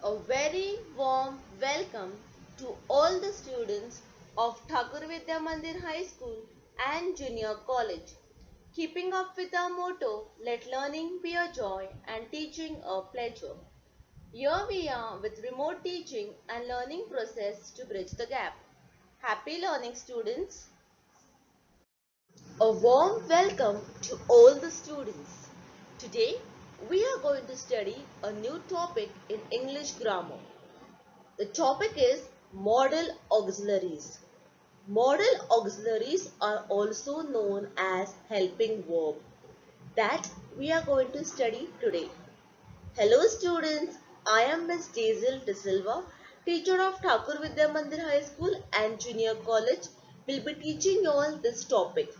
A very warm welcome to all the students of Thakur Vidya Mandir High School and Junior College. Keeping up with our motto, let learning be a joy and teaching a pleasure. Here we are with remote teaching and learning process to bridge the gap. Happy learning, students. A warm welcome to all the students. Today we are going to study a new topic in English grammar. The topic is modal auxiliaries. Modal auxiliaries are also known as helping verb that we are going to study today. Hello students, I am Miss Dezal De Silva, teacher of Thakur Vidya Mandir High School and Junior College, will be teaching you all this topic.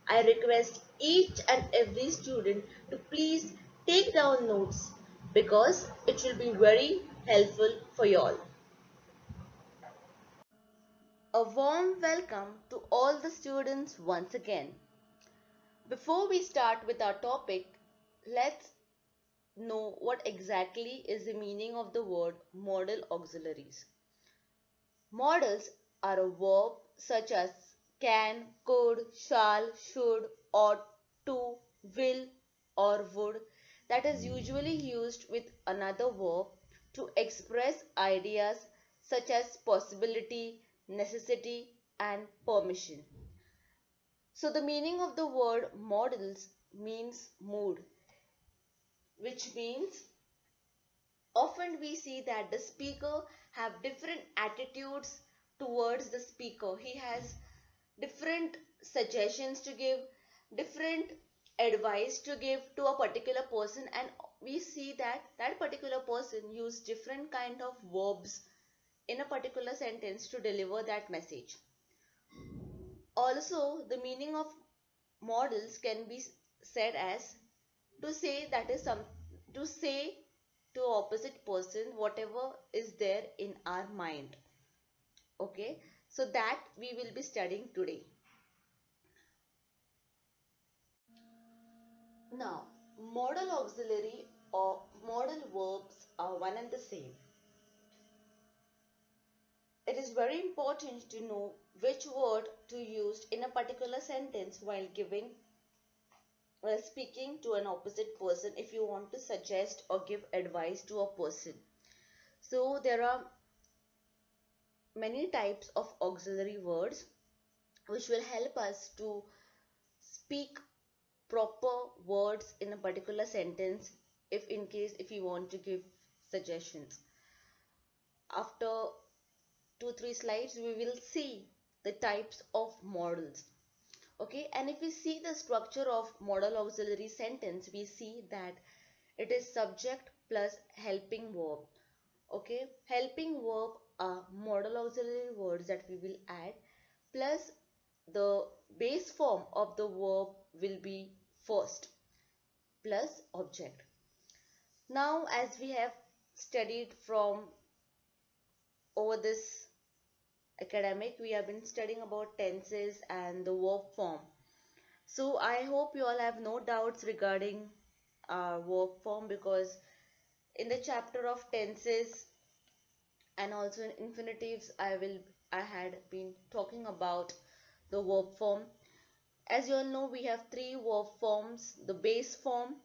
I request each and every student to please take down notes because it will be very helpful for you all. A warm welcome to all the students once again. Before we start with our topic, let's know what exactly is the meaning of the word modal auxiliaries. Modals are a verb such as can, could, shall, should, ought, to, will, or would that is usually used with another verb to express ideas such as possibility, necessity, and permission. So the meaning of the word models means mood, which means often we see that the speaker have different attitudes towards the speaker. He has different suggestions to give, different advice to give to a particular person, and we see that that particular person use different kind of verbs in a particular sentence to deliver that message. Also, the meaning of models can be said as to say that is some to say to opposite person whatever is there in our mind. Okay, so that we will be studying today. Now, modal auxiliary or modal verbs are one and the same. It is very important to know which word to use in a particular sentence while speaking to an opposite person if you want to suggest or give advice to a person. So there are many types of auxiliary words which will help us to speak proper words in a particular sentence if you want to give suggestions. After 2-3 slides we will see the types of modals. Okay, and if we see the structure of modal auxiliary sentence, we see that it is subject plus helping verb. Okay, helping verb are modal auxiliary words that we will add, plus the base form of the verb will be first plus object. Now, as we have studied from over this academic, we have been studying about tenses and the verb form. So I hope you all have no doubts regarding verb form, because in the chapter of tenses and also in infinitives I had been talking about the verb form. As you all know, we have three verb forms: the base form,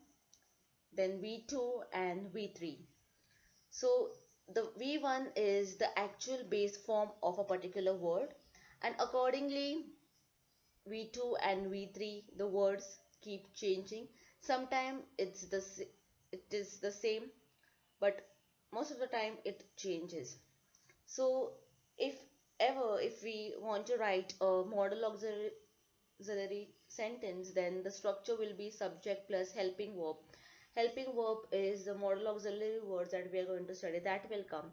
then V2 and V3. So the V1 is the actual base form of a particular word, and accordingly V2 and V3 the words keep changing. Sometimes it is the same, but most of the time it changes. So if we want to write a modal auxiliary sentence, then the structure will be subject plus helping verb. Helping verb is the modal auxiliary words that we are going to study, that will come,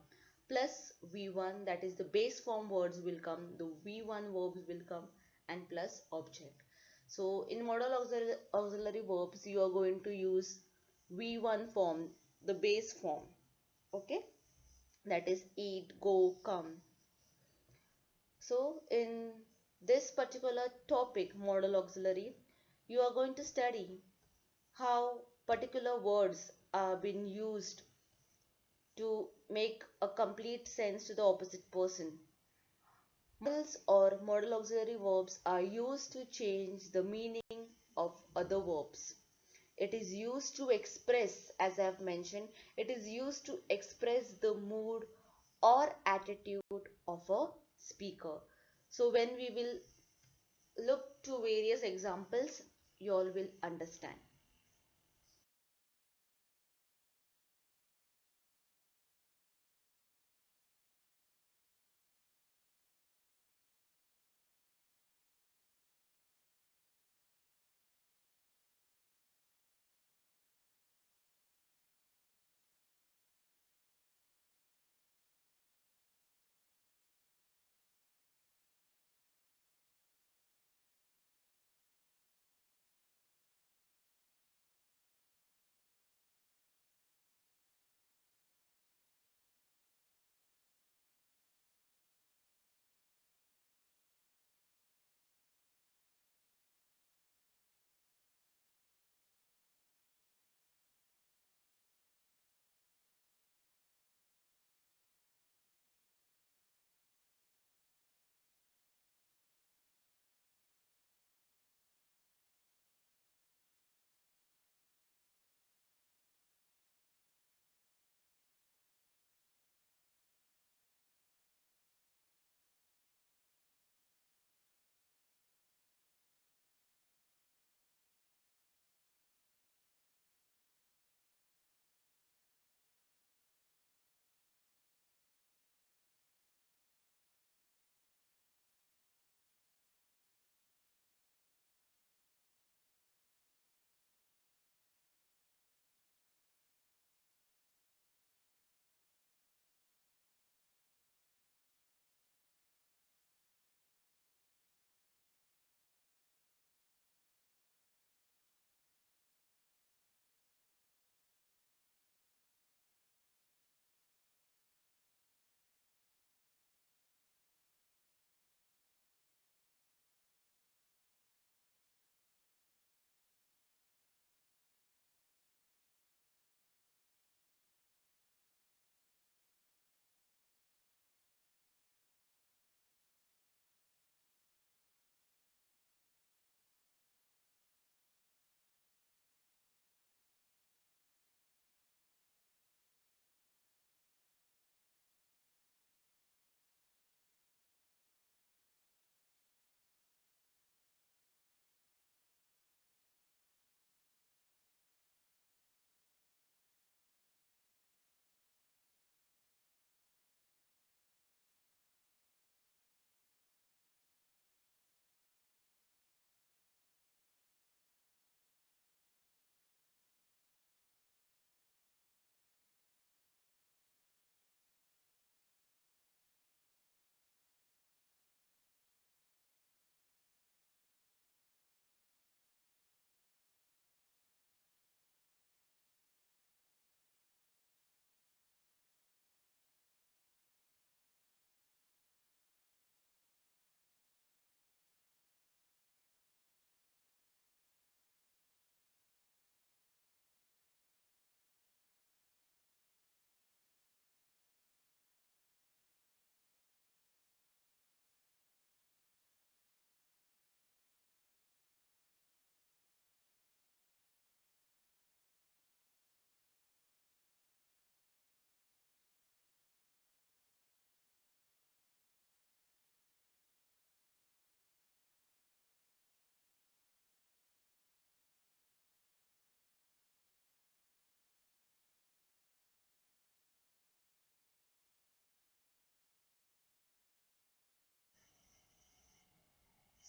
plus V1, that is the base form words will come, the V1 verbs will come, and plus object. So in modal auxiliary verbs you are going to use V1 form, the base form. Okay, that is eat, go, come. So in this particular topic, modal auxiliary, you are going to study how particular words are being used to make a complete sense to the opposite person. Modals or modal auxiliary verbs are used to change the meaning of other verbs. It is used to express, as I have mentioned, it is used to express the mood or attitude of a speaker. So when we will look to various examples, you all will understand.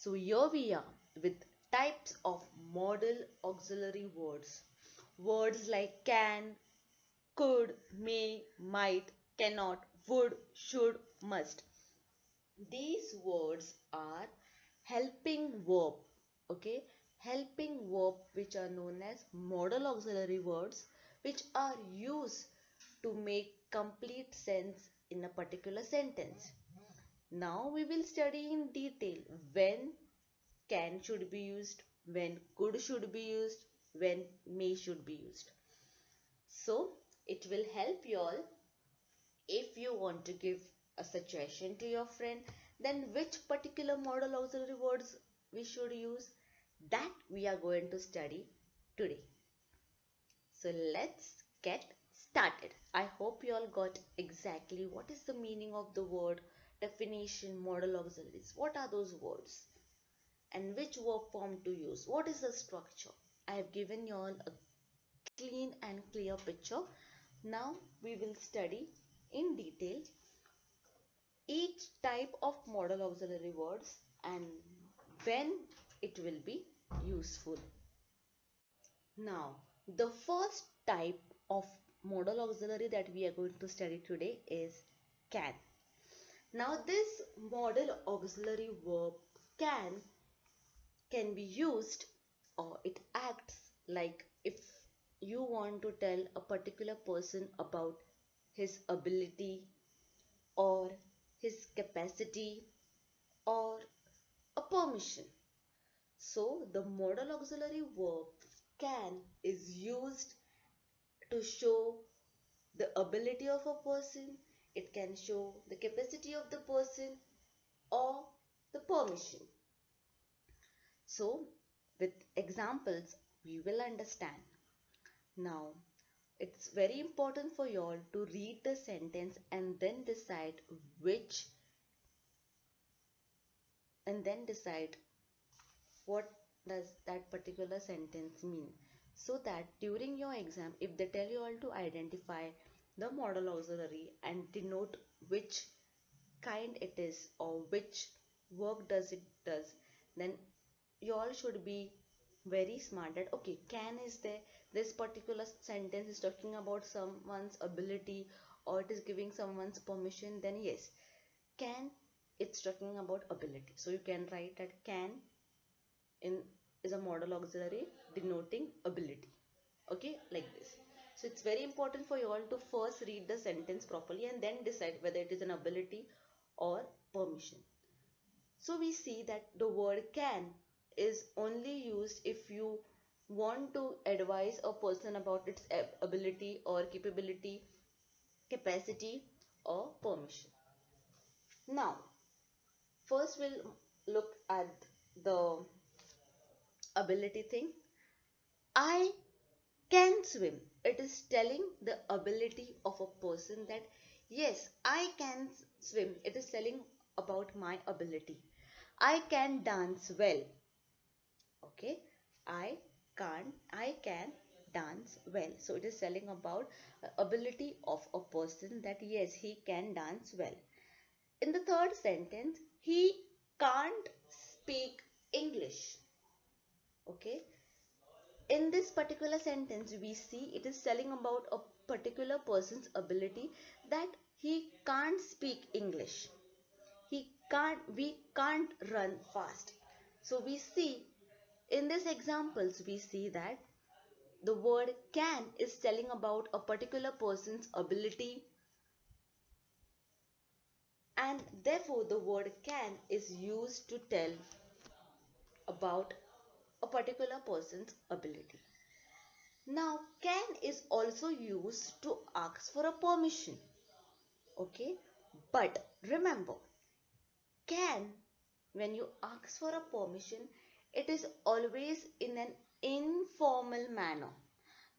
So here we are with types of modal auxiliary words. Words like can, could, may, might, cannot, would, should, must. These words are helping verb, okay? Helping verb which are known as modal auxiliary words which are used to make complete sense in a particular sentence. Now we will study in detail when can should be used, when could should be used, when may should be used. So it will help you all If you want to give a suggestion to your friend, then which particular modal auxiliary words we should use, that we are going to study today. So let's get started. I hope you all got exactly what is the meaning of the word, definition, modal auxiliaries. What are those words? And which verb form to use? What is the structure? I have given you all a clean and clear picture. Now we will study in detail each type of modal auxiliary words and when it will be useful. Now, the first type of modal auxiliary that we are going to study today is can. Now, this modal auxiliary verb can be used, or it acts like if you want to tell a particular person about his ability or his capacity or a permission. So the modal auxiliary verb can is used to show the ability of a person, it can show the capacity of the person or the permission. So with examples we will understand. Now it's very important for you all to read the sentence which and then decide what does that particular sentence mean, so that during your exam if they tell you all to identify the modal auxiliary and denote which kind it is or which work does it does, then you all should be very smart that okay, can is there, this particular sentence is talking about someone's ability or it is giving someone's permission, then yes, can, it's talking about ability, so you can write that can in is a modal auxiliary denoting ability, okay, like this. So it's very important for you all to first read the sentence properly and then decide whether it is an ability or permission. So we see that the word can is only used if you want to advise a person about its ability or capability, capacity or permission. Now first we'll look at the ability thing. I can swim. It is telling the ability of a person that yes, I can swim. It is telling about my ability. I can dance well. Okay. I can dance well. So it is telling about ability of a person that yes, he can dance well. In the third sentence, he can't speak English. Okay. In this particular sentence we see it is telling about a particular person's ability that he can't speak English, we can't run fast. So we see in these examples we see that the word can is telling about a particular person's ability, and therefore the word can is used to tell about a particular person's ability. Now, can is also used to ask for a permission. Okay, but remember, can, when you ask for a permission, it is always in an informal manner.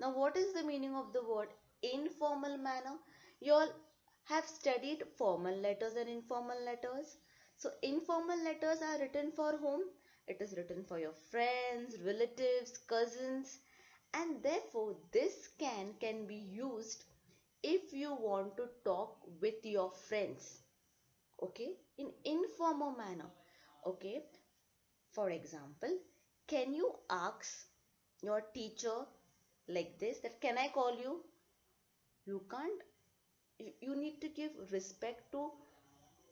Now, what is the meaning of the word informal manner? You all have studied formal letters and informal letters. So, informal letters are written for whom? It is written for your friends, relatives, cousins, and therefore this can be used if you want to talk with your friends, okay, in informal manner. Okay, for example, can you ask your teacher like this, that can I call you? You can't. You need to give respect to,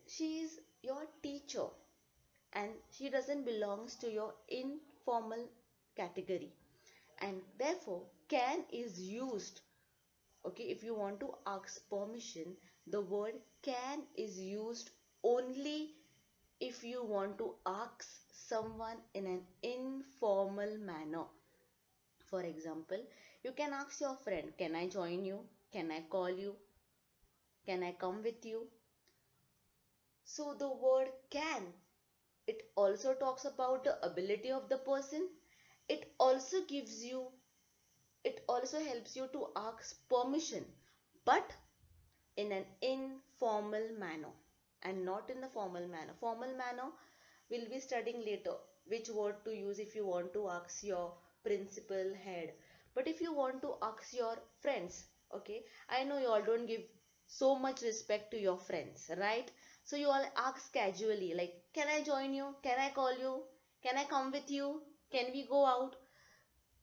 she is your teacher and she doesn't belongs to your informal category, and therefore can is used. Okay, if you want to ask permission, the word can is used only if you want to ask someone in an informal manner. For example, you can ask your friend, can I join you? Can I call you? Can I come with you? So the word can, it also talks about the ability of the person. It also gives you, it also helps you to ask permission, but in an informal manner and not in the formal manner. Formal manner we'll be studying later, which word to use if you want to ask your principal, head. But if you want to ask your friends, okay, I know you all don't give so much respect to your friends, right? So you all ask casually, like, can I join you? Can I call you? Can I come with you? Can we go out?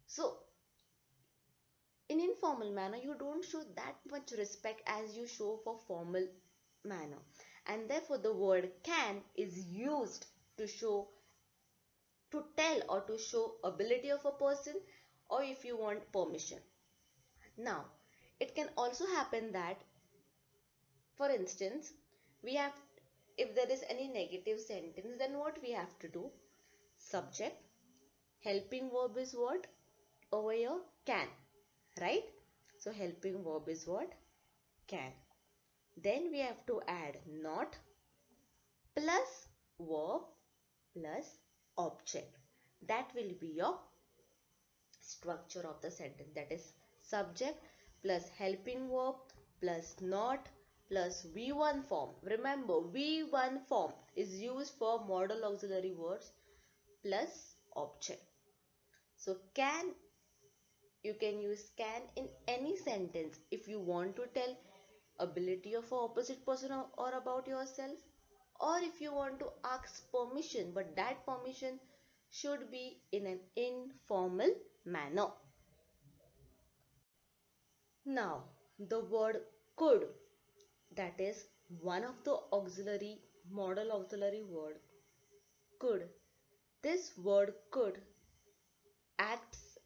So in informal manner you don't show that much respect as you show for formal manner, and therefore the word can is used to show, to tell or to show ability of a person, or if you want permission. Now it can also happen that, for instance, we have, if there is any negative sentence, then what we have to do? Subject, helping verb is what over here? Can, right? So helping verb is what? Can. Then we have to add not plus verb plus object. That will be your structure of the sentence. That is subject plus helping verb plus not plus V1 form. Remember, V1 form is used for modal auxiliary words plus object. So can, you can use can in any sentence if you want to tell ability of an opposite person or about yourself, or if you want to ask permission, but that permission should be in an informal manner. Now the word could, that is one of the auxiliary, modal auxiliary word, could. This word could acts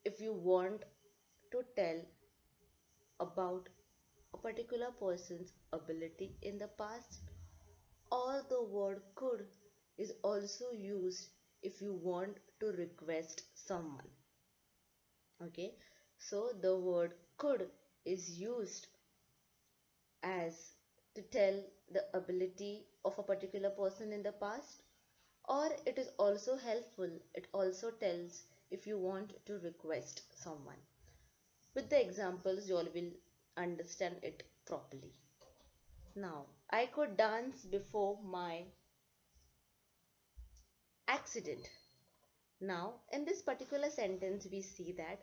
if you want to tell about a particular person's ability in the past, or the word could is also used if you want to request someone. Okay, so the word could is used as to tell the ability of a particular person in the past, or it is also helpful, it also tells if you want to request someone. With the examples you all will understand it properly. Now I could dance before my accident. Now in this particular sentence we see that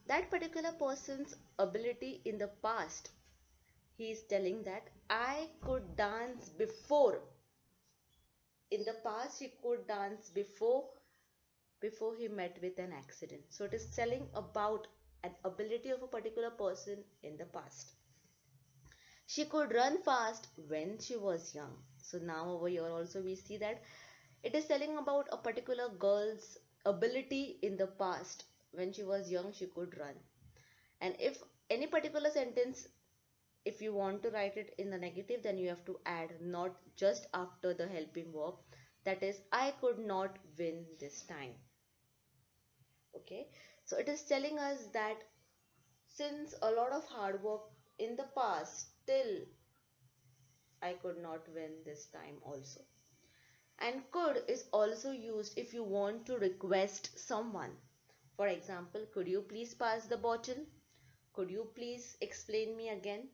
that particular person's ability in the past, he is telling that I could dance before. In the past he could dance before he met with an accident. So it is telling about an ability of a particular person in the past. She could run fast when she was young. So now over here also we see that it is telling about a particular girl's ability in the past. When she was young she could run. And if any particular sentence, if you want to write it in the negative, then you have to add not just after the helping verb. That is, I could not win this time. Okay, so it is telling us that since a lot of hard work in the past, still I could not win this time also. And could is also used if you want to request someone. For example, could you please pass the bottle? Could you please explain me again?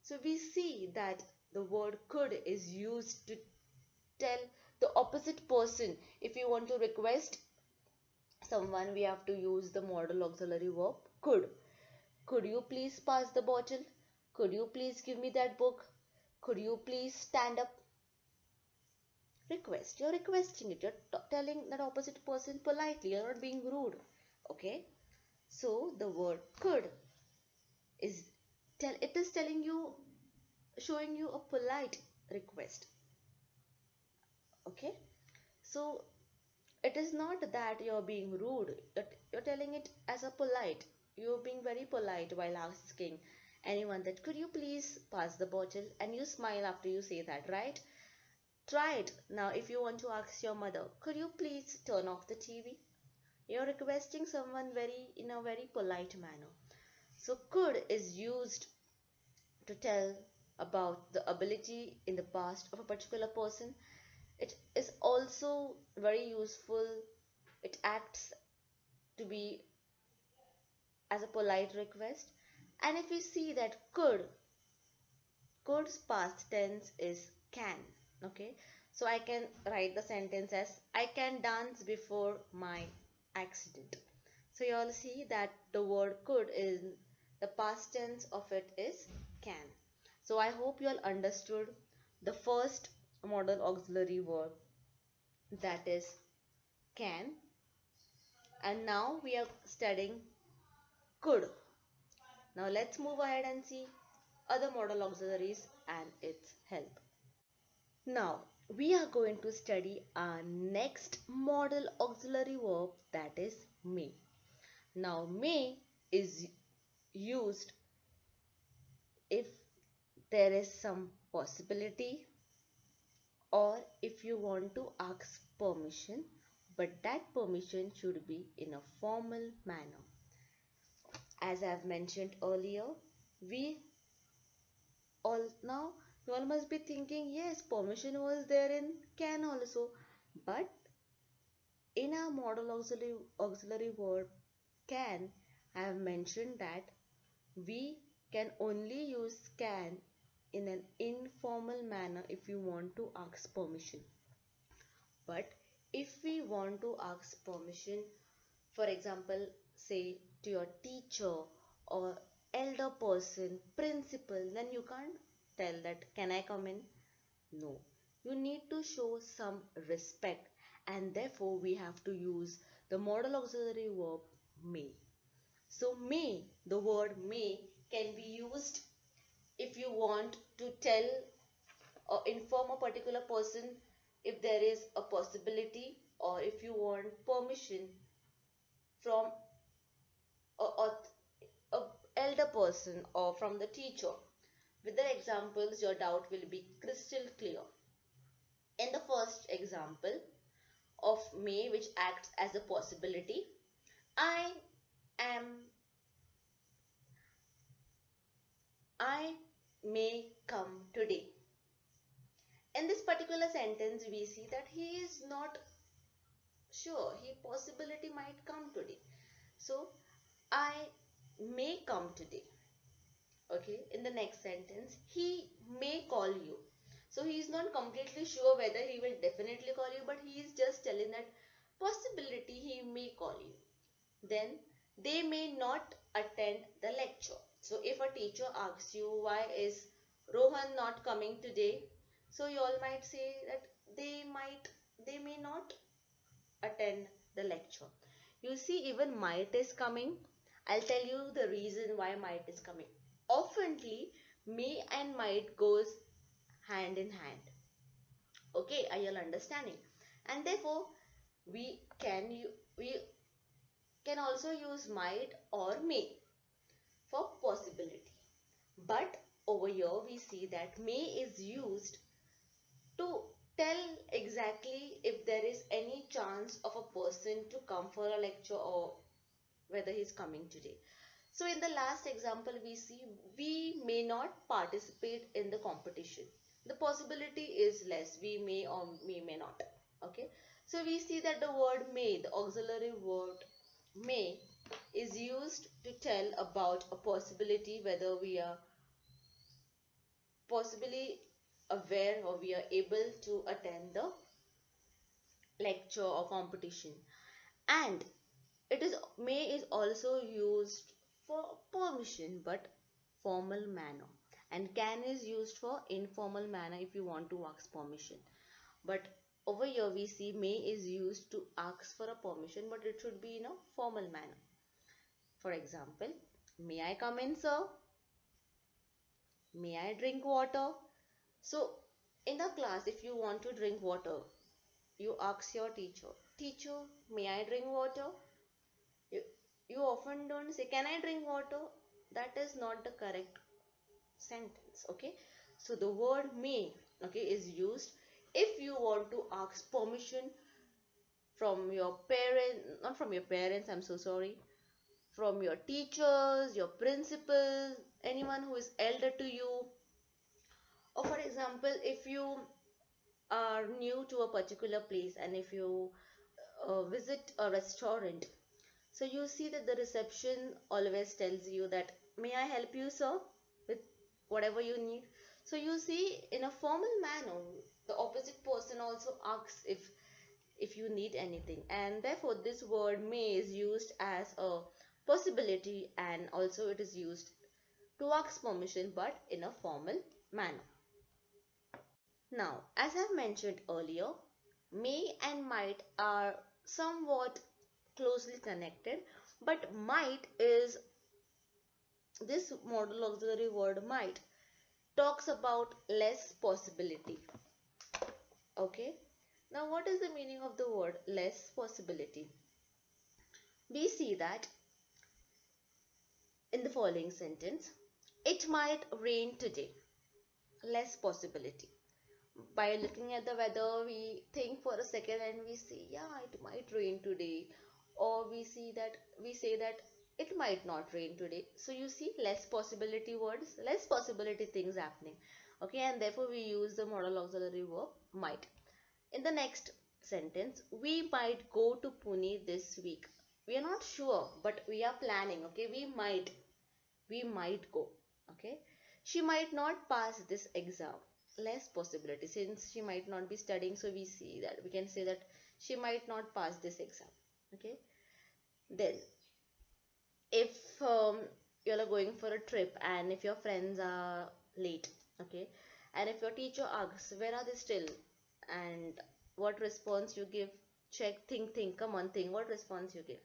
So we see that the word could is used to tell the opposite person. If you want to request someone, we have to use the modal auxiliary verb could. Could you please pass the bottle? Could you please give me that book? Could you please stand up? Request. You're requesting it. You're telling that opposite person politely. You're not being rude. Okay. So the word could is it is telling you, showing you a polite request. Okay. So it is not that you're being rude. You're telling it as a polite. You're being very polite while asking anyone that could you please pass the bottle, and you smile after you say that, right? Try it. Now if you want to ask your mother, could you please turn off the TV? You're requesting someone very in a very polite manner. So could is used to tell about the ability in the past of a particular person. It is also very useful. It acts to be as a polite request. And if we see that could's past tense is can. Okay, so I can write the sentence as I can dance before my accident. So you all see that the word could is the past tense of it is can. So I hope you all understood the first modal auxiliary verb, that is can, and now we are studying could. Now let's move ahead and see other modal auxiliaries and its help. Now we are going to study our next modal auxiliary verb, that is may. Now may is used if there is some possibility or if you want to ask permission, but that permission should be in a formal manner. As I have mentioned earlier, we all now you all must be thinking, yes, permission was there in can also, but in our modal auxiliary verb can, I have mentioned that we can only use can in an informal manner if you want to ask permission. But if we want to ask permission, for example, say to your teacher or elder person, principal, then you can't tell that can I come in? No. You need to show some respect, and therefore we have to use the modal auxiliary verb may. So may, the word may can be used if you want to tell or inform a particular person if there is a possibility, or if you want permission from a elder person or from the teacher. With the examples, your doubt will be crystal clear. In the first example of may, which acts as a possibility, I am, I may come today. In this particular sentence, we see that he is not sure. He possibility might come today. So, I may come today. Okay, in the next sentence, he may call you. So, he is not completely sure whether he will definitely call you, but he is just telling that possibility he may call you. Then, they may not attend the lecture. So, if a teacher asks you, why is Rohan not coming today? So, you all might say that they may not attend the lecture. You see, even might is coming. I'll tell you the reason why might is coming. Oftenly, may and might goes hand in hand. Okay, are you all understanding? And therefore, we we can also use might or may for possibility. But over here, we see that may is used to tell exactly if there is any chance of a person to come for a lecture or whether he's coming today. So in the last example, we see we may not participate in the competition. The possibility is less. We may or we may not. Okay. So we see that the word may, the auxiliary word may, is used to tell about a possibility whether we are possibly aware or we are able to attend the lecture or competition. And it is may is also used for permission but formal manner, and can is used for informal manner if you want to ask permission. But over here we see may is used to ask for a permission, but it should be in a formal manner. For example, may I come in, sir? May I drink water? So in the class, if you want to drink water, you ask your teacher, teacher, may I drink water? You, you often don't say, can I drink water? That is not the correct sentence. Okay. So the word may, okay, is used if you want to ask permission from your parents, not from your parents, I'm so sorry, from your teachers, your principals, anyone who is elder to you. Or for example, if you are new to a particular place and if you visit a restaurant, so you see that the reception always tells you that, may I help you, sir, with whatever you need. So you see, in a formal manner, the opposite person also asks if you need anything, and therefore this word may is used as a possibility, and also it is used to ask permission but in a formal manner. Now, as I've mentioned earlier, may and might are somewhat closely connected, but might is this modal auxiliary word might talks about less possibility. Okay. Now, what is the meaning of the word less possibility? We see that in the following sentence, it might rain today. Less possibility. By looking at the weather, we think for a second and we say, yeah, it might rain today. Or we say that it might not rain today. So you see, less possibility words, less possibility things happening. Okay, and therefore we use the modal auxiliary verb might. In the next sentence, we might go to Pune this week. We are not sure, but we are planning. Okay, we might go. Okay, she might not pass this exam. Less possibility, since she might not be studying, so we can say that she might not pass this exam. Okay, then if you're going for a trip and if your friends are late, okay, and if your teacher asks where are they still, and what response you give, check, think, come on, think what response you give.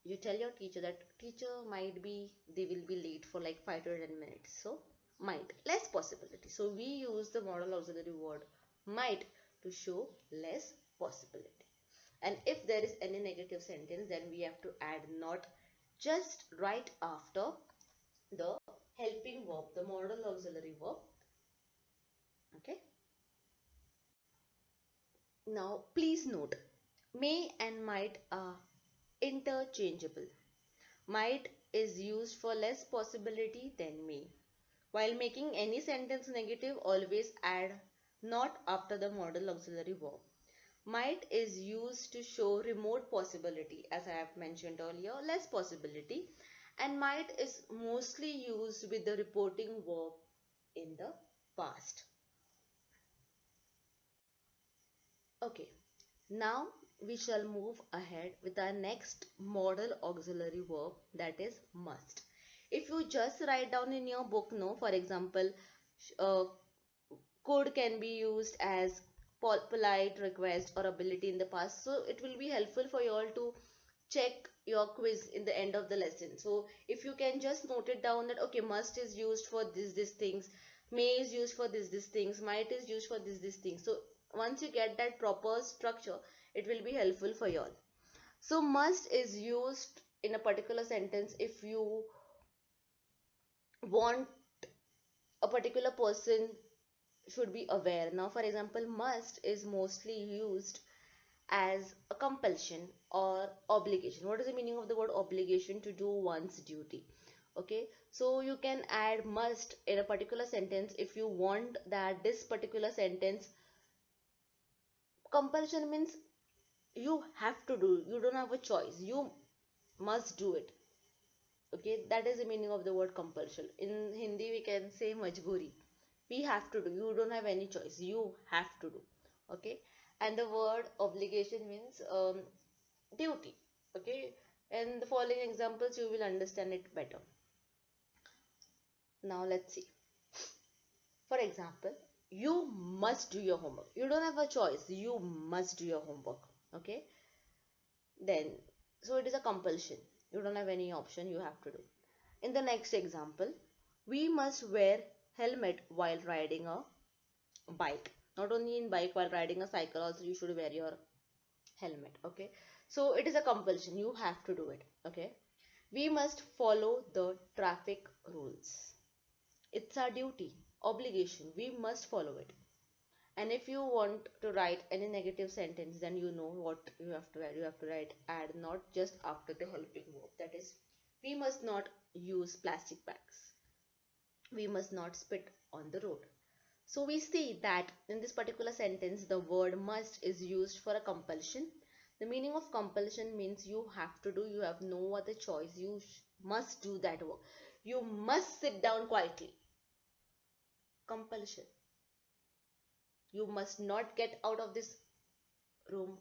You tell your teacher that teacher, might be they will be late for like 5 to 10 minutes. So might, less possibility. So we use the modal auxiliary word might to show less possibility. And if there is any negative sentence, then we have to add not just right after the helping verb, the modal auxiliary verb. Okay. Now please note, may and might are interchangeable. Might is used for less possibility than may. While making any sentence negative, always add not after the modal auxiliary verb. Might is used to show remote possibility, as I have mentioned earlier, less possibility, and might is mostly used with the reporting verb in the past. Okay, now we shall move ahead with our next modal auxiliary verb, that is must. If you just write down in your book, no, for example, uh, could can be used as polite, request, or ability in the past. So it will be helpful for you all to check your quiz in the end of the lesson. So if you can just note it down that okay, must is used for this things, may is used for this things, might is used for this things. So once you get that proper structure, it will be helpful for you all. So must is used in a particular sentence if you want a particular person should be aware. Now, for example, must is mostly used as a compulsion or obligation. What is the meaning of the word obligation? To do one's duty. Okay, so you can add must in a particular sentence if you want that this particular sentence, compulsion means you have to do, you don't have a choice, you must do it. Okay, that is the meaning of the word compulsion. In Hindi we can say majburi, we have to do, you don't have any choice, you have to do. Okay, and the word obligation means duty. Okay, and the following examples you will understand it better. Now let's see. For example, you must do your homework, you don't have a choice, you must do your homework. Okay, then so it is a compulsion, you don't have any option, you have to do. In the next example, we must wear helmet while riding a bike. Not only in bike, while riding a cycle also you should wear your helmet. Okay, so it is a compulsion, you have to do it. Okay, we must follow the traffic rules, it's our duty, obligation, we must follow it. And if you want to write any negative sentence, then you know what you have to add. You have to write add not just after the helping verb. That is, we must not use plastic bags. We must not spit on the road. So we see that in this particular sentence, the word must is used for a compulsion. The meaning of compulsion means you have to do, you have no other choice. You must do that work. You must sit down quietly. Compulsion. You must not get out of this room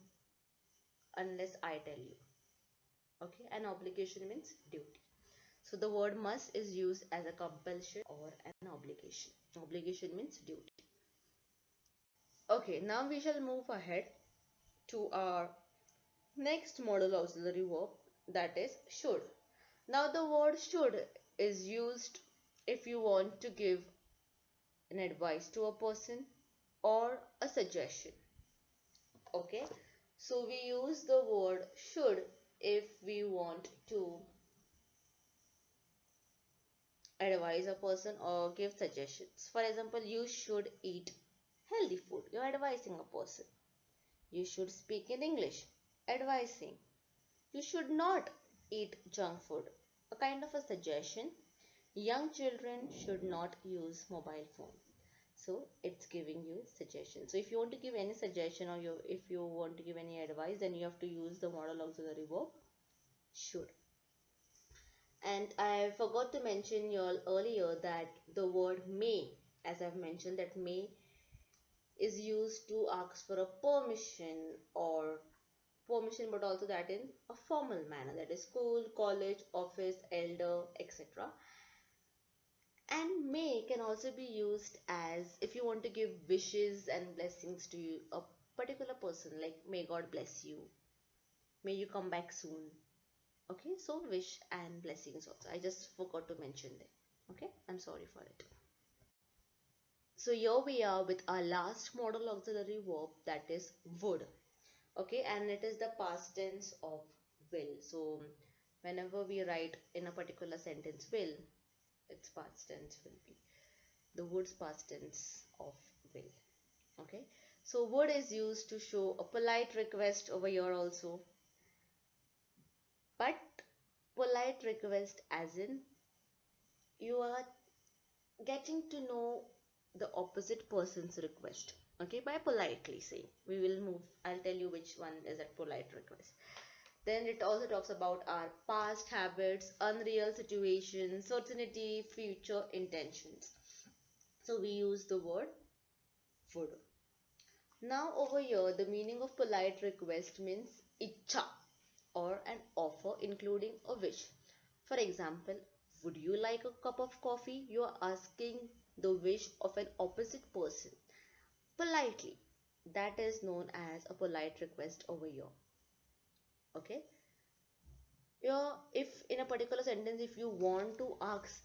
unless I tell you. Okay, and obligation means duty. So the word must is used as a compulsion or an obligation. Obligation means duty. Okay, now we shall move ahead to our next modal auxiliary verb, that is should. Now the word should is used if you want to give an advice to a person or a suggestion. Okay, so we use the word should if we want to advise a person or give suggestions. For example, you should eat healthy food. You're advising a person. You should speak in English. Advising. You should not eat junk food. A kind of a suggestion. Young children should not use mobile phone. So it's giving you suggestion. So if you want to give any suggestion or if you want to give any advice, then you have to use the modal auxiliary verb should. And I forgot to mention you all earlier that the word may, as I've mentioned, that may is used to ask for a permission or permission, but also that in a formal manner, that is school, college, office, elder, etc. And may can also be used as if you want to give wishes and blessings to you, a particular person, like may God bless you, may you come back soon. Okay, so wish and blessings also. I just forgot to mention them. Okay, I'm sorry for it. So here we are with our last modal auxiliary verb, that is would. Okay, and it is the past tense of will. So whenever we write in a particular sentence will, its past tense will be the wood's past tense of will. Okay, so would is used to show a polite request over here also, but polite request as in you are getting to know the opposite person's request. Okay, by politely saying, we will move, I'll tell you which one is that polite request. Then it also talks about our past habits, unreal situations, certainty, future intentions. So we use the word would. Now over here, the meaning of polite request means icha or an offer including a wish. For example, would you like a cup of coffee? You are asking the wish of an opposite person politely. That is known as a polite request over here. Okay. Yeah, if in a particular sentence, if you want to ask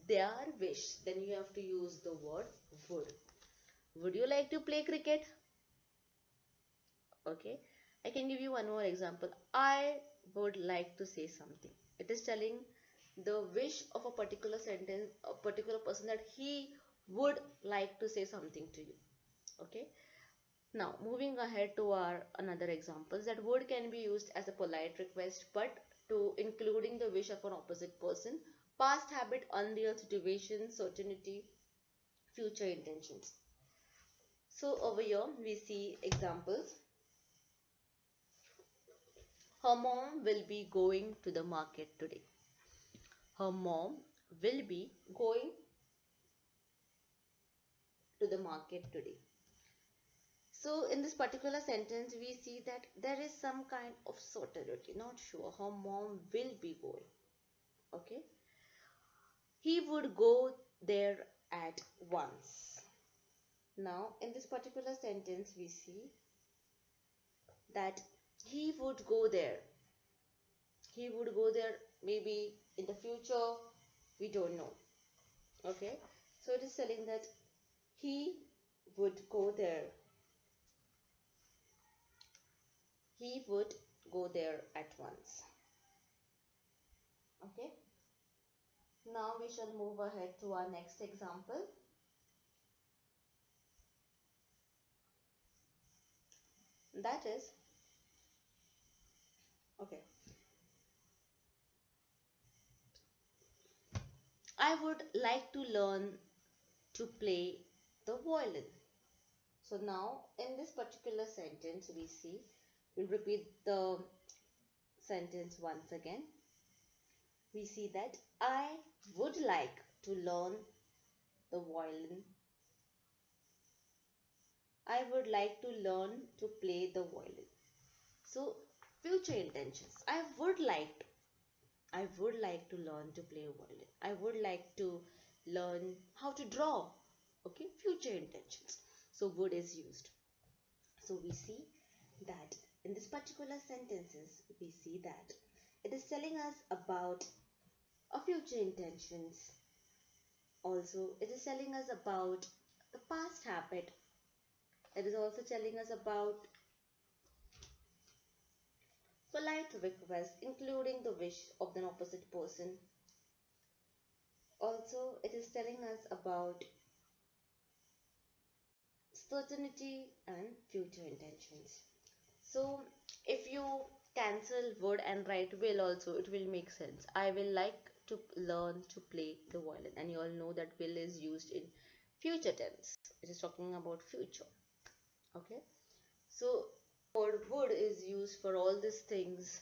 their wish, then you have to use the word would. Would you like to play cricket? Okay, I can give you one more example. I would like to say something. It is telling the wish of a particular sentence, a particular person, that he would like to say something to you. Okay, now moving ahead to our another examples, that would can be used as a polite request but to including the wish of an opposite person, past habit, unreal situation, certainty, future intentions. So over here we see examples. Her mom will be going to the market today. Her mom will be going to the market today. So in this particular sentence, we see that there is some kind of certainty, not sure. Her mom will be going. Okay. He would go there at once. Now in this particular sentence, we see that he would go there. He would go there maybe in the future. We don't know. Okay. So it is telling that he would go there. He would go there at once. Okay. Now we shall move ahead to our next example. That is, okay, I would like to learn to play the violin. So now in this particular sentence we see, we'll repeat the sentence once again. We see that I would like to learn the violin. I would like to learn to play the violin. So future intentions. I would like to learn to play violin. I would like to learn how to draw. Okay, future intentions. So would is used. So we see that in this particular sentences, we see that it is telling us about a future intentions. Also, it is telling us about the past habit. It is also telling us about polite request, including the wish of the opposite person. Also, it is telling us about certainty and future intentions. So, if you cancel would and write will also, it will make sense. I will like to learn to play the violin. And you all know that will is used in future tense. It is talking about future. Okay. So, word would is used for all these things.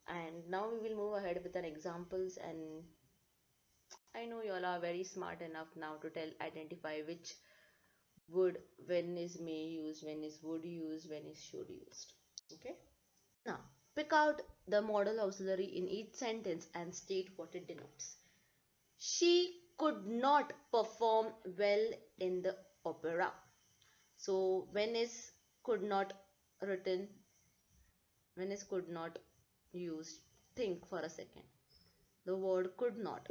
And now we will move ahead with our examples, and I know you all are very smart enough now to identify which would, when is may used, when is would used, when is should used. Okay. Now pick out the modal auxiliary in each sentence and state what it denotes. She could not perform well in the opera. So when is could not written, when is could not used? Think for a second. The word could not.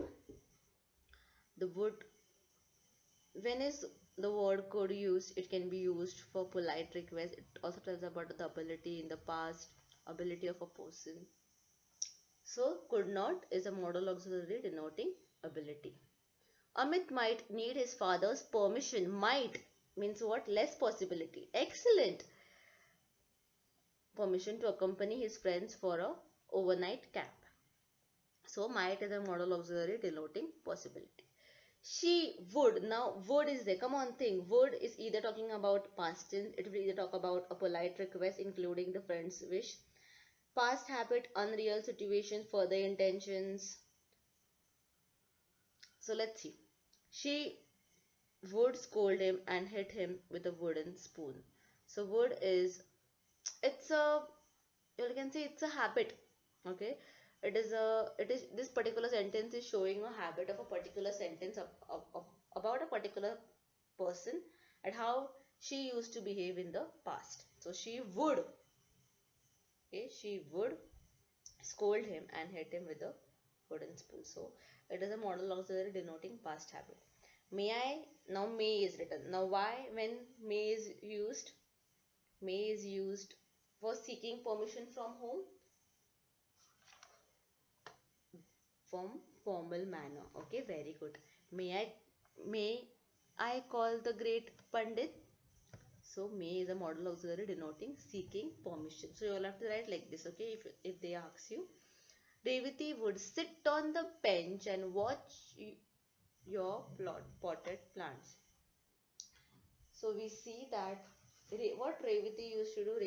The would, when is the word could used? It can be used for polite request. It also tells about the ability in the past, ability of a person. So could not is a modal auxiliary denoting ability. Amit might need his father's permission. Might means what? Less possibility. Excellent. Permission to accompany his friends for a overnight camp. So might is a modal auxiliary denoting possibility. She would. Now would is there. Come on, think. Would is either talking about past tense. It will either talk about a polite request including the friend's wish. Past habit, unreal situations, further intentions. So let's see. She would scold him and hit him with a wooden spoon. So would is, it's a, you can say it's a habit. Okay, it is this particular sentence is showing a habit of a particular sentence about a particular person and how she used to behave in the past. So she would, okay, she would scold him and hit him with a wooden spoon. So it is a modal auxiliary denoting past habit. May I, now may is written. Now why when may is used? May is used for seeking permission from whom? From formal manner. Okay, very good. May I call the great Pandit? So may is a modal auxiliary denoting seeking permission. So you all have to write like this, okay? If they ask you, Revati would sit on the bench and watch your potted plants. So we see that what Revati used to do,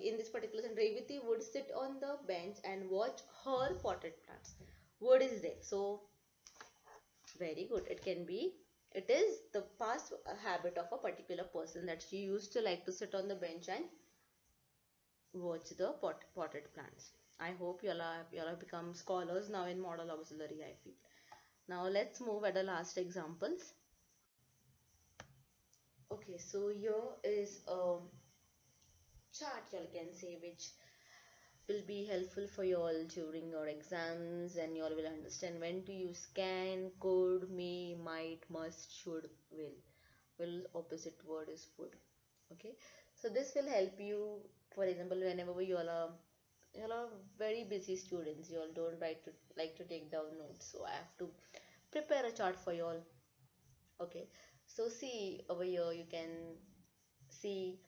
in this particular sentence, Revati would sit on the bench and watch her potted plants. What is there? So very good. It is the past habit of a particular person that she used to like to sit on the bench and watch the potted plants. I hope you all have become scholars now in modal auxiliary, I feel. Now let's move at the last examples. Okay, so here is a chart you all can say which will be helpful for you all during your exams, and you all will understand when to use can, could, may, might, must, should, will. Will opposite word is would. Okay, so this will help you. For example, whenever you all are very busy students, you all don't like to take down notes, so I have to prepare a chart for you all. Okay, so see over here you can see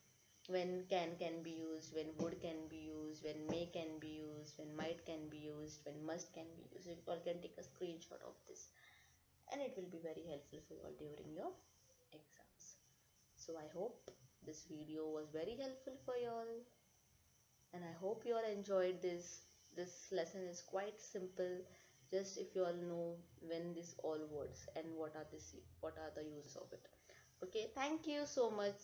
when can be used, when would can be used, when may can be used, when might can be used, when must can be used. You all can take a screenshot of this, and it will be very helpful for you all during your exams. So I hope this video was very helpful for you all, and I hope you all enjoyed this. This lesson is quite simple. Just if you all know when these all words and what are the uses of it. Okay, thank you so much.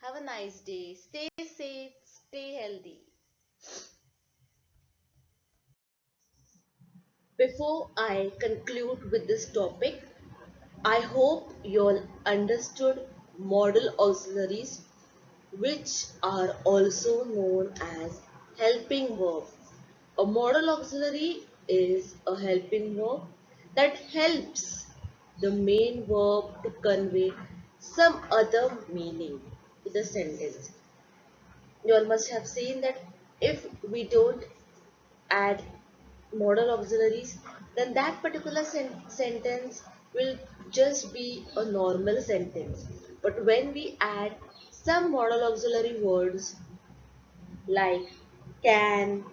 Have a nice day. Stay safe, stay healthy. Before I conclude with this topic, I hope you all understood modal auxiliaries, which are also known as helping verb. A modal auxiliary is a helping verb that helps the main verb to convey some other meaning to the sentence. You all must have seen that if we don't add modal auxiliaries, then that particular sentence will just be a normal sentence. But when we add some modal auxiliary words like can,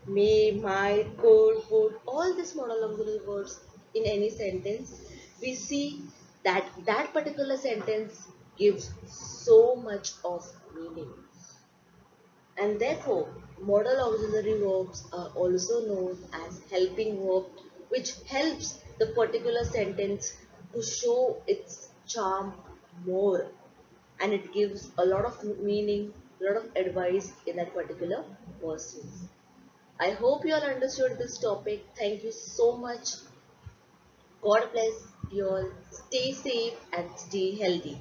may, might, could, would, all these modal auxiliary words in any sentence, we see that that particular sentence gives so much of meaning. And therefore, modal auxiliary verbs are also known as helping verb, which helps the particular sentence to show its charm more, and it gives a lot of meaning, a lot of advice in that particular person. I hope you all understood this topic. Thank you so much. God bless you all. Stay safe and stay healthy.